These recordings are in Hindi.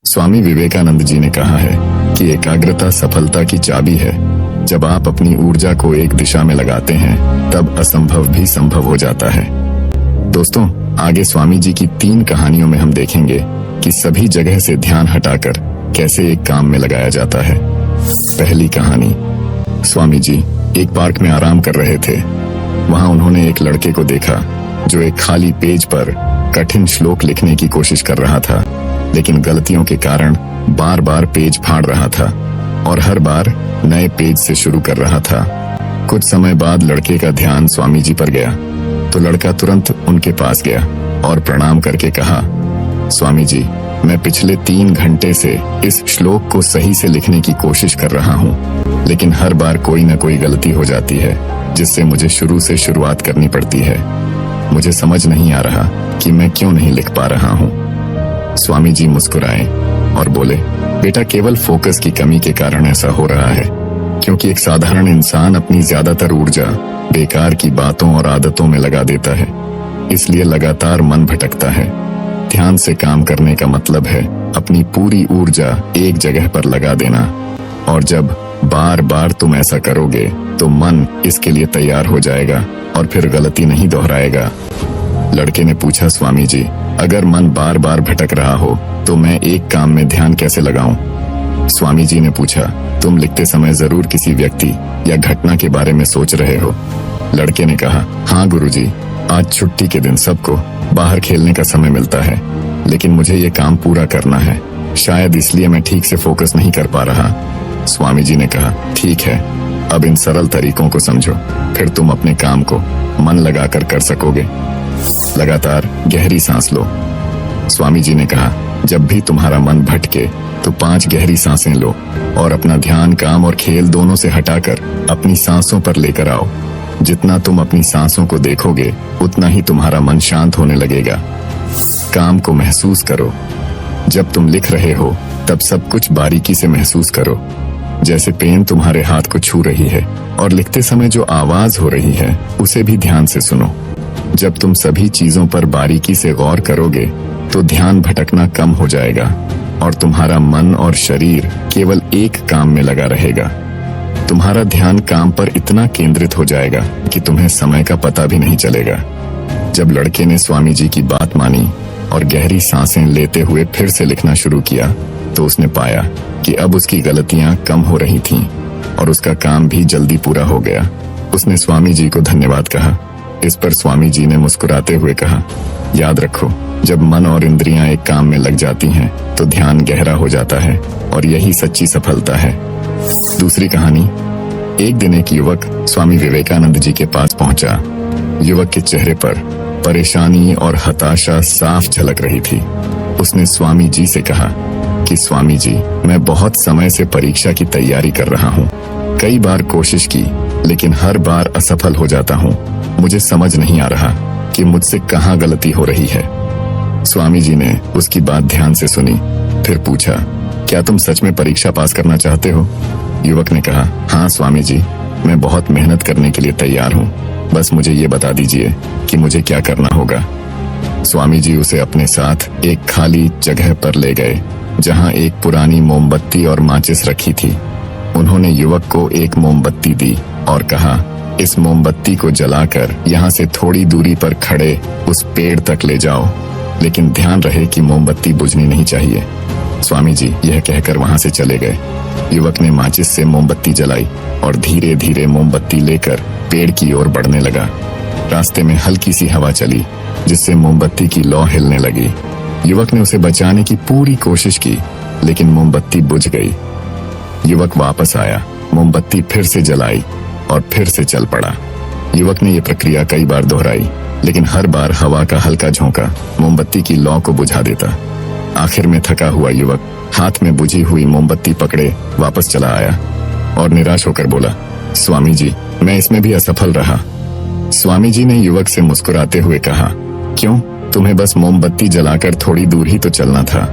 स्वामी विवेकानंद जी ने कहा है कि एकाग्रता सफलता की चाबी है। जब आप अपनी ऊर्जा को एक दिशा में लगाते हैं तब असंभव भी संभव हो जाता है। दोस्तों, आगे स्वामी जी की 3 कहानियों में हम देखेंगे कि सभी जगह से ध्यान हटाकर कैसे एक काम में लगाया जाता है। पहली कहानी। स्वामी जी एक पार्क में आराम कर रहे थे। वहां उन्होंने एक लड़के को देखा जो एक खाली पेज पर कठिन श्लोक लिखने की कोशिश कर रहा था, लेकिन गलतियों के कारण बार बार पेज फाड़ रहा था और हर बार नए पेज से शुरू कर रहा था। कुछ समय बाद लड़के का ध्यान स्वामी जी पर गया तो लड़का तुरंत उनके पास गया और प्रणाम करके कहा, स्वामी जी, मैं पिछले 3 घंटे से इस श्लोक को सही से लिखने की कोशिश कर रहा हूँ, लेकिन हर बार कोई न कोई गलती हो जाती है जिससे मुझे शुरू से शुरुआत करनी पड़ती है। मुझे समझ नहीं आ रहा कि मैं क्यों नहीं लिख पा रहा हूँ। स्वामी जी मुस्कुराए और बोले, बेटा, केवल फोकस की कमी के कारण ऐसा हो रहा है, क्योंकि एक साधारण इंसान अपनी ज्यादातर ऊर्जा बेकार की बातों और आदतों में लगा देता है, इसलिए लगातार मन भटकता है। ध्यान से काम करने का मतलब है अपनी पूरी ऊर्जा एक जगह पर लगा देना, और जब बार बार तुम ऐसा करोगे तो मन इसके लिए तैयार हो जाएगा और फिर गलती नहीं दोहराएगा। लड़के ने पूछा, स्वामी जी, अगर मन बार बार भटक रहा हो तो मैं एक काम में ध्यान कैसे लगाऊं? स्वामी जी ने पूछा, तुम लिखते समय जरूर किसी व्यक्ति या घटना के बारे में सोच रहे हो? लड़के ने कहा, हाँ गुरुजी, आज छुट्टी के दिन सबको बाहर खेलने का समय मिलता है, लेकिन मुझे ये काम पूरा करना है, शायद इसलिए मैं ठीक से फोकस नहीं कर पा रहा। स्वामी जी ने कहा, ठीक है, अब इन सरल तरीकों को समझो, फिर तुम अपने काम को मन लगाकर कर सकोगे। लगातार गहरी सांस लो। स्वामी जी ने कहा, जब भी तुम्हारा मन भटके तो 5 गहरी सांसें लो और अपना ध्यान काम और खेल दोनों से हटाकर अपनी सांसों पर लेकर आओ। जितना तुम अपनी सांसों को देखोगे उतना ही तुम्हारा मन शांत होने लगेगा। काम को महसूस करो। जब तुम लिख रहे हो तब सब कुछ बारीकी से महसूस करो, जैसे पेन तुम्हारे हाथ को छू रही है, और लिखते समय जो आवाज हो रही है उसे भी ध्यान से सुनो। जब तुम सभी चीजों पर बारीकी से गौर करोगे तो ध्यान भटकना कम हो जाएगा और तुम्हारा मन और शरीर केवल एक काम में लगा रहेगा। तुम्हारा ध्यान काम पर इतना केंद्रित हो जाएगा कि तुम्हें समय का पता भी नहीं चलेगा। जब लड़के ने स्वामी जी की बात मानी और गहरी सांसें लेते हुए फिर से लिखना शुरू किया तो उसने पाया कि अब उसकी गलतियां कम हो रही थीं और उसका काम भी जल्दी पूरा हो गया। उसने स्वामी जी को धन्यवाद कहा। इस पर स्वामी जी ने मुस्कुराते हुए कहा, याद रखो, जब मन और इंद्रियां एक काम में लग जाती हैं तो ध्यान गहरा हो जाता है और यही सच्ची सफलता है। दूसरी कहानी। एक दिन एक युवक स्वामी विवेकानंद जी के पास पहुंचा। युवक के चेहरे पर परेशानी और हताशा साफ झलक रही थी। उसने स्वामी जी से कहा कि स्वामी जी, मैं बहुत समय से परीक्षा की तैयारी कर रहा हूँ। कई बार कोशिश की, लेकिन हर बार असफल हो जाता हूँ। मुझे समझ नहीं आ रहा कि मुझसे कहाँ गलती हो रही है। स्वामी जी ने उसकी बात ध्यान से सुनी, फिर पूछा, क्या तुम सच में परीक्षा पास करना चाहते हो? युवक ने कहा, हाँ स्वामी जी, मैं बहुत मेहनत करने के लिए तैयार हूँ, बस मुझे ये बता दीजिए कि मुझे क्या करना होगा। स्वामी जी उसे अपने साथ एक खाली जगह पर ले गए जहाँ एक पुरानी मोमबत्ती और माचिस रखी थी। उन्होंने युवक को एक मोमबत्ती दी और कहा, इस मोमबत्ती को जलाकर यहाँ से थोड़ी दूरी पर खड़े उस पेड़ तक ले जाओ, लेकिन ध्यान रहे कि मोमबत्ती बुझनी नहीं चाहिए। स्वामी जी यह कहकर वहां से चले गए। युवक ने माचिस से मोमबत्ती जलाई और धीरे धीरे मोमबत्ती लेकर पेड़ की ओर बढ़ने लगा। रास्ते में हल्की सी हवा चली जिससे मोमबत्ती की लौ हिलने लगी। युवक ने उसे बचाने की पूरी कोशिश की, लेकिन मोमबत्ती बुझ गई। युवक वापस आया, मोमबत्ती फिर से जलाई और फिर से चल पड़ा। युवक ने यह प्रक्रिया कई बार दोहराई, लेकिन हर बार हवा का हल्का झोंका मोमबत्ती की लौ को बुझा देता। आखिर में थका हुआ युवक हाथ में बुझी हुई मोमबत्ती पकड़े वापस चला आया और निराश होकर बोला, स्वामी जी, मैं इसमें भी असफल रहा। स्वामी जी ने युवक से मुस्कुराते हुए कहा, क्यों? तुम्हें बस मोमबत्ती जलाकर थोड़ी दूर ही तो चलना था।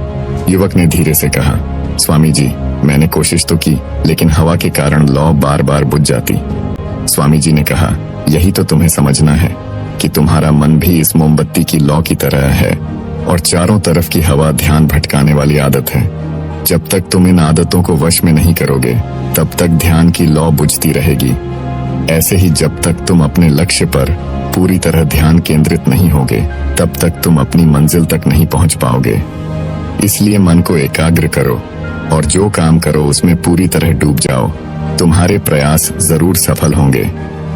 युवक ने धीरे से कहा, स्वामी जी, मैंने कोशिश तो की, लेकिन हवा के कारण लौ बार बार बुझ जाती। स्वामी जी ने कहा, यही तो तुम्हें समझना है कि तुम्हारा मन भी इस मोमबत्ती की लौ की तरह है। और चारों तरफ की हवा ध्यान भटकाने वाली आदत है। जब तक तुम इन आदतों को वश में नहीं करोगे, तब तक ध्यान की लौ बुझती रहेगी। ऐसे ही जब तक तुम अपने लक्ष्य पर पूरी तरह ध्यान केंद्रित नहीं होगे, तब तक तुम अपनी मंजिल तक नहीं पहुंच पाओगे। इसलिए मन को एकाग्र करो और जो काम करो उसमें पूरी तरह डूब जाओ। तुम्हारे प्रयास जरूर सफल होंगे।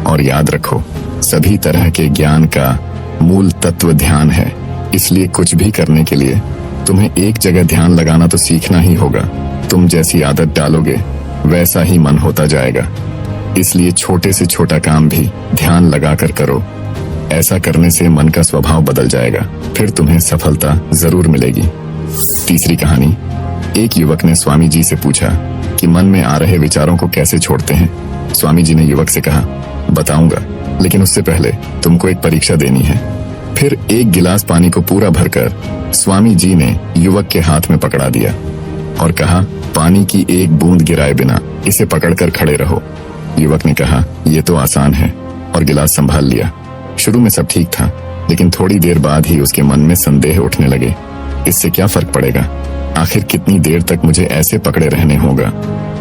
और याद रखो, सभी तरह के ज्ञान का मूल तत्व ध्यान है। इसलिए कुछ भी करने के लिए तुम्हें एक जगह ध्यान लगाना तो सीखना ही होगा। तुम जैसी आदत डालोगे वैसा ही मन होता जाएगा। इसलिए छोटे से छोटा काम भी ध्यान लगाकर करो। ऐसा करने से मन का स्वभाव बदल जाएगा, फिर तुम्हें सफलता जरूर मिलेगी। तीसरी कहानी। एक युवक ने स्वामी जी से पूछा कि मन में आ रहे विचारों को कैसे छोड़ते हैं। स्वामी जी ने युवक से कहा, बताऊंगा, लेकिन उससे पहले तुमको एक परीक्षा देनी है। फिर एक गिलास पानी को पूरा भरकर स्वामी जी ने युवक के हाथ में पकड़ा दिया और कहा, पानी की एक बूंद गिराए बिना इसे पकड़कर खड़े रहो। युवक ने कहा, यह तो आसान है, और गिलास संभाल लिया। शुरू में सब ठीक था, लेकिन थोड़ी देर बाद ही उसके मन में संदेह उठने लगे। इससे क्या फर्क पड़ेगा? आखिर कितनी देर तक मुझे ऐसे पकड़े रहने होगा?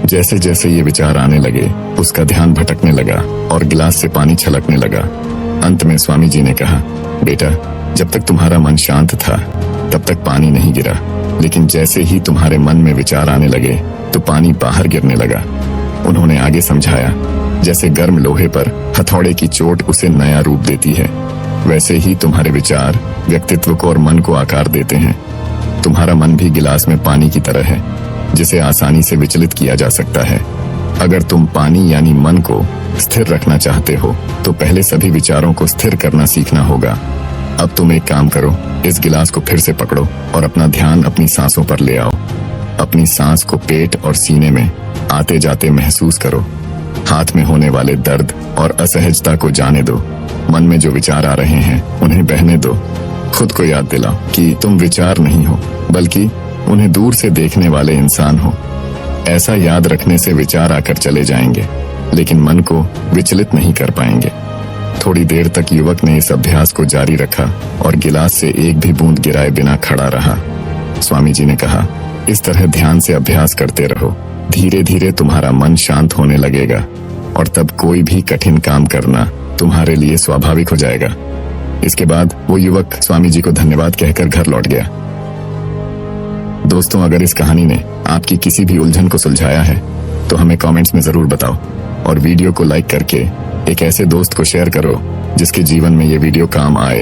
जैसे जैसे ये विचार आने लगे, उसका ध्यान भटकने लगा और गिलास से पानी छलकने लगा। अंत में स्वामी जी ने कहा, बेटा, जब तक तुम्हारा मन शांत था तब तक पानी नहीं गिरा, लेकिन जैसे ही तुम्हारे मन में विचार आने लगे तो पानी बाहर गिरने लगा। उन्होंने आगे समझाया, जैसे गर्म लोहे पर हथौड़े की चोट उसे नया रूप देती है, वैसे ही तुम्हारे विचार व्यक्तित्व को और मन को आकार देते हैं। तुम्हारा मन भी गिलास में पानी की तरह है, जिसे आसानी से विचलित किया जा सकता है। अगर तुम पानी यानी मन को स्थिर रखना चाहते हो तो पहले सभी विचारों को स्थिर करना सीखना होगा। अब तुम एक काम करो, इस गिलास को फिर से पकड़ो और अपना ध्यान अपनी सांसों पर ले आओ। अपनी सांस को पेट और सीने में आते जाते महसूस करो। हाथ में होने वाले दर्द और असहजता को जाने दो। मन में जो विचार आ रहे हैं उन्हें बहने दो। खुद को याद दिलाओ कि तुम विचार नहीं हो, बल्कि उन्हें दूर से देखने वाले इंसान हो। ऐसा याद रखने से विचार आकर चले जाएंगे, लेकिन मन को विचलित नहीं कर पाएंगे। थोड़ी देर तक युवक ने इस अभ्यास को जारी रखा और गिलास से एक भी बूंद गिराए बिना खड़ा रहा। स्वामी जी ने कहा, इस तरह ध्यान से अभ्यास करते रहो। धीरे धीरे तुम्हारा मन शांत होने लगेगा और तब कोई भी कठिन काम करना तुम्हारे लिए स्वाभाविक हो जाएगा। इसके बाद वो युवक स्वामी जी को धन्यवाद कहकर घर लौट गया। दोस्तों, अगर इस कहानी ने आपकी किसी भी उलझन को सुलझाया है तो हमें कमेंट्स में जरूर बताओ, और वीडियो को लाइक करके एक ऐसे दोस्त को शेयर करो जिसके जीवन में ये वीडियो काम आए।